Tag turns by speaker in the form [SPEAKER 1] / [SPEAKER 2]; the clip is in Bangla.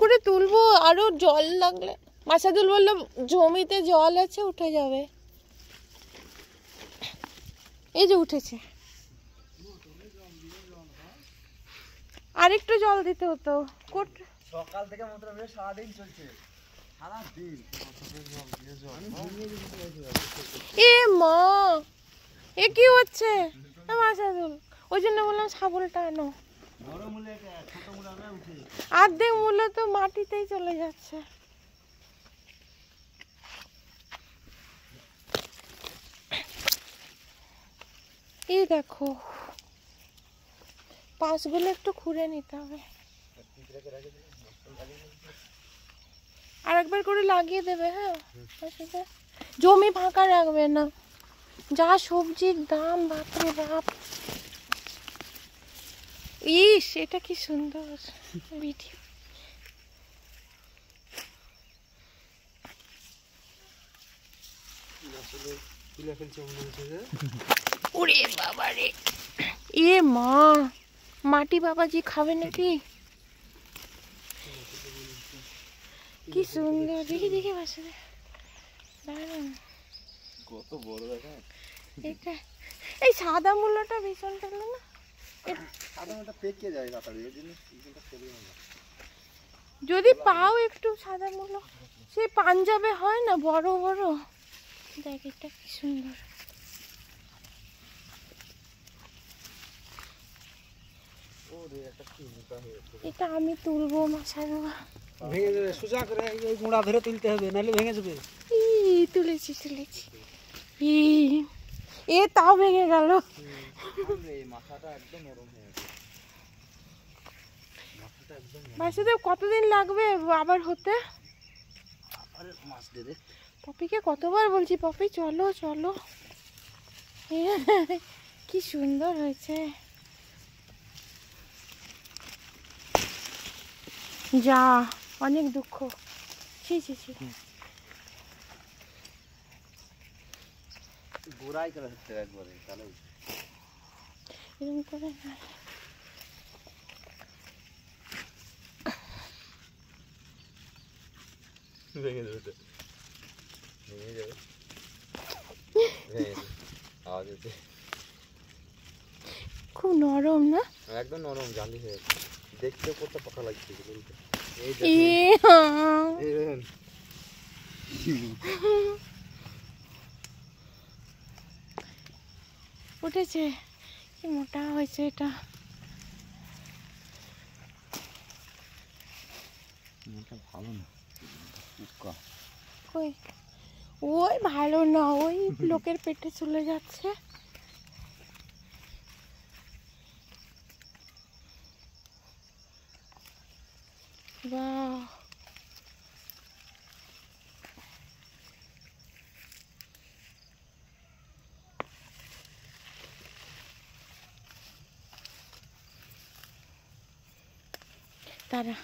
[SPEAKER 1] করে তুলবো? আরো জল লাগলে। মাসাদুল বললো জমিতে জল আছে, উঠে যাবে। এই যে উঠেছে, আরেকটু জল দিতে হতো।
[SPEAKER 2] সকাল থেকে মাত্র সারাদিন চলছে, সারাদিন।
[SPEAKER 1] এ মা, এ কি হচ্ছে মাসাদুল? ওই জন্য বললাম শাবলটা আনো। অর্ধেক মূল্য তো মাটিতেই চলে যাচ্ছে। এই দেখো, পাশগুলো একটু খুঁড়ে নিতে হবে, আর একবার করে লাগিয়ে দেবে। হ্যাঁ, জমি ফাঁকা রাখবে না, যা সবজির দাম, বাপরে বাপ। ইস, এটা কি সুন্দর ভিডিও। ওরে বাবা রে, এ মা, মাটি বাবাজি খাবে নাকি? কি সুন্দর, দেখি দেখি বাসা, দাঁড়ান
[SPEAKER 2] কত বড় দেখা।
[SPEAKER 1] এটা এই সাদা মূল্যটা ভীষণ টালো না,
[SPEAKER 2] সাদা মূলটা পেকে যায় তাড়াতাড়ি, এই জন্য এটা ফেলি না।
[SPEAKER 1] যদি পাও একটু সাদা মূল্য, সেই পাঞ্জাবে হয় না বড় বড়, দেখ এটা কি সুন্দর। এটা আমি তুলবো মাসাদুল।
[SPEAKER 2] ভেঙে যাবে, সোজা করে এই গুঁড়া ধরে তুলতে হবে, নাহলে ভেঙে যাবে।
[SPEAKER 1] তুলেছি তুলেছি, এ তাও ভেঙে গেল।
[SPEAKER 2] মাথাটা একদম নরম হয়ে গেছে, মাথাটা একদম।
[SPEAKER 1] মাসাদুল কতদিন লাগবে আবার হতে?
[SPEAKER 2] আরে মাছ দে দে।
[SPEAKER 1] পপিকে কতবার বলছি, পপি চলো চলো। কি সুন্দর হয়েছে, যা অনেক দুঃখ। ছি ছি ছি,
[SPEAKER 2] গোড়াই করে হচ্ছে একবারে, তাহলে
[SPEAKER 1] এরকম করে না।
[SPEAKER 2] ভেঙে যাবে তো, ভেঙে যাবে, আওয়াজ হচ্ছে।
[SPEAKER 1] খুব নরম না?
[SPEAKER 2] একদম নরম, জালি হয়ে গেছে, দেখতে কত পাকা লাগছে। এই দেখুন,
[SPEAKER 1] উঠেছে, কি মোটা হয়েছে এটা।
[SPEAKER 2] ভালো না,
[SPEAKER 1] কই, ওই ভালো না, ওই লোকের পেটে চলে যাচ্ছে। বাহ, তারা